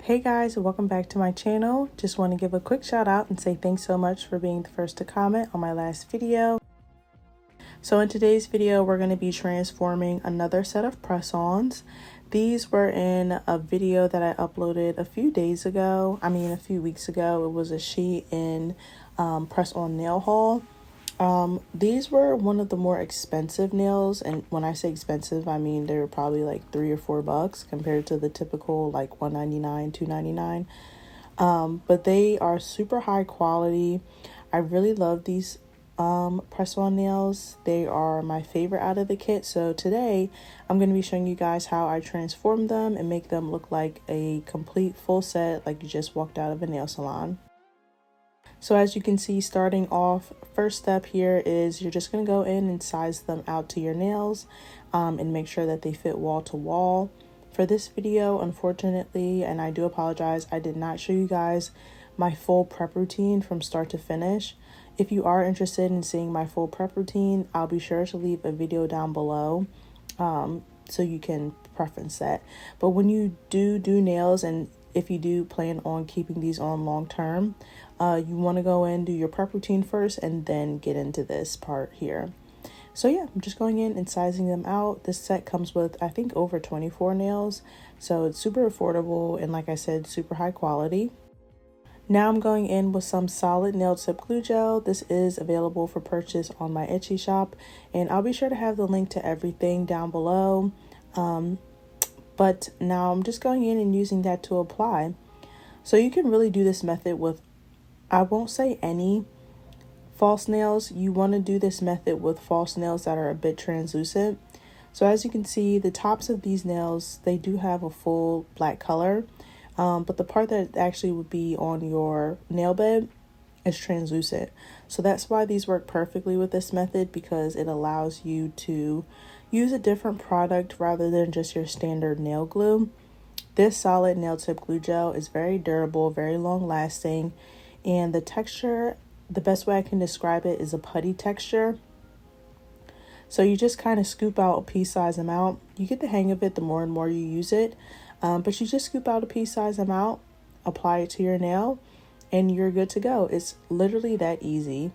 Hey guys, welcome back to my channel. Just want to give a quick shout out and say thanks so much for being the first to comment on my last video. So in today's video, we're going to be transforming another set of press-ons. These were in a video that I uploaded a few weeks ago. It was a Shein press-on nail haul. These were one of the more expensive nails, and when I say expensive, I mean they were probably like $3 or $4 compared to the typical like $1.99, $2.99. But they are super high quality. I really love these press-on nails. They are my favorite out of the kit. So today I'm going to be showing you guys how I transform them and make them look like a complete full set, like you just walked out of a nail salon. So as you can see, starting off, first step here is you're just going to go in and size them out to your nails and make sure that they fit wall to wall. For this video, unfortunately, and I do apologize, I did not show you guys my full prep routine from start to finish. If you are interested in seeing my full prep routine, I'll be sure to leave a video down below so you can preference that. But when you do nails, and if you do plan on keeping these on long term, you want to go in, do your prep routine first, and then get into this part here. So yeah, I'm just going in and sizing them out. This set comes with, I think, over 24 nails. So it's super affordable and, like I said, super high quality. Now I'm going in with some solid nail tip glue gel. This is available for purchase on my Etsy shop, and I'll be sure to have the link to everything down below. But now I'm just going in and using that to apply. So you can really do this method with, I won't say any false nails. You want to do this method with false nails that are a bit translucent. So as you can see, the tops of these nails, they do have a full black color. But the part that actually would be on your nail bed is translucent. So that's why these work perfectly with this method, because it allows you to use a different product rather than just your standard nail glue. This solid nail tip glue gel is very durable, very long lasting, and the texture, the best way I can describe it is a putty texture. So you just kind of scoop out a pea-sized amount. You get the hang of it the more and more you use it. But you just scoop out a pea-sized amount, apply it to your nail, and you're good to go. It's literally that easy.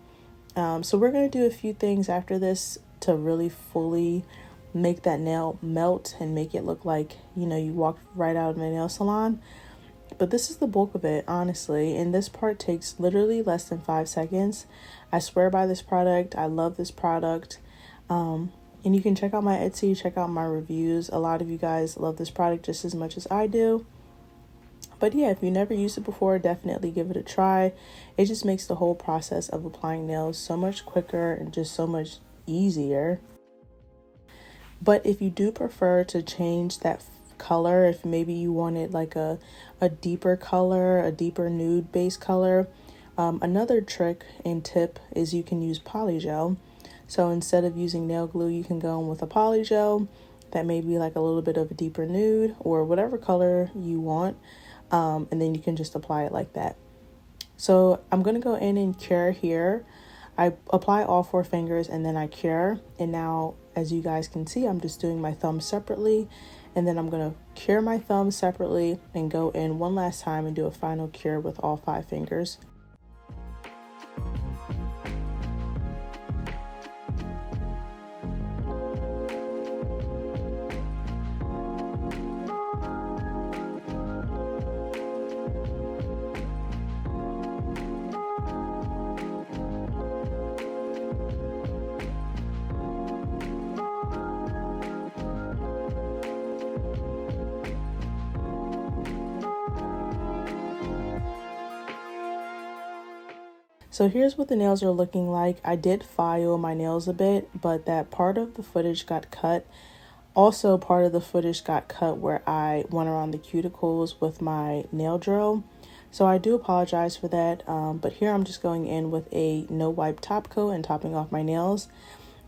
So we're going to do a few things after this to really fully make that nail melt and make it look like, you know, you walked right out of a nail salon. But this is the bulk of it, honestly. And this part takes literally less than 5 seconds. I swear by this product. I love this product. And you can check out my Etsy, check out my reviews. A lot of you guys love this product just as much as I do. But yeah, if you never used it before, definitely give it a try. It just makes the whole process of applying nails so much quicker and just so much easier. But if you do prefer to change that color, if maybe you wanted like a deeper color, a deeper nude base color, another trick and tip is you can use polygel. So instead of using nail glue, you can go in with a polygel that may be like a little bit of a deeper nude or whatever color you want, and then you can just apply it like that. So I'm going to go in and cure here. I apply all 4 fingers and then I cure. And now, as you guys can see, I'm just doing my thumb separately. And then I'm going to cure my thumb separately and go in one last time and do a final cure with all 5 fingers. So here's what the nails are looking like. I did file my nails a bit, but that part of the footage got cut. Also, part of the footage got cut where I went around the cuticles with my nail drill. So I do apologize for that. But here I'm just going in with a no wipe top coat and topping off my nails.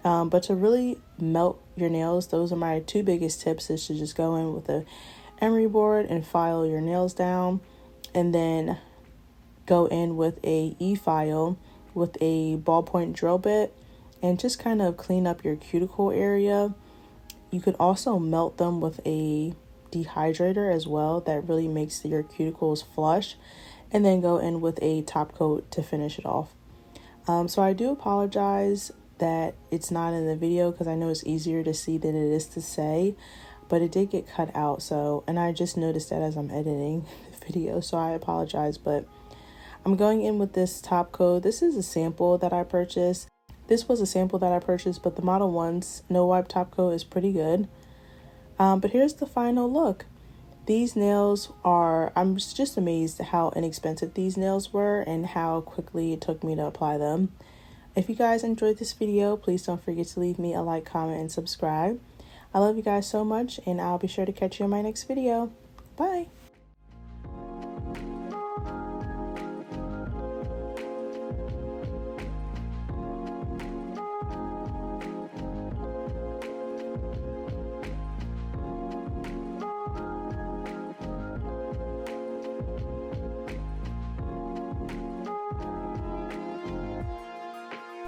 But to really melt your nails, those are my two biggest tips, is to just go in with a emery board and file your nails down, and then go in with a e-file with a ballpoint drill bit and just kind of clean up your cuticle area. You could also melt them with a dehydrator as well. That really makes your cuticles flush, and then go in with a top coat to finish it off. So I do apologize that it's not in the video, because I know it's easier to see than it is to say, but it did get cut out. So, and I just noticed that as I'm editing the video, so I apologize. But I'm going in with this top coat. This is a sample that I purchased. This was a sample that I purchased, but the Model 1's no wipe top coat is pretty good. But here's the final look. These nails are, I'm just amazed at how inexpensive these nails were and how quickly it took me to apply them. If you guys enjoyed this video, please don't forget to leave me a like, comment, and subscribe. I love you guys so much, and I'll be sure to catch you in my next video. Bye!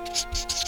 You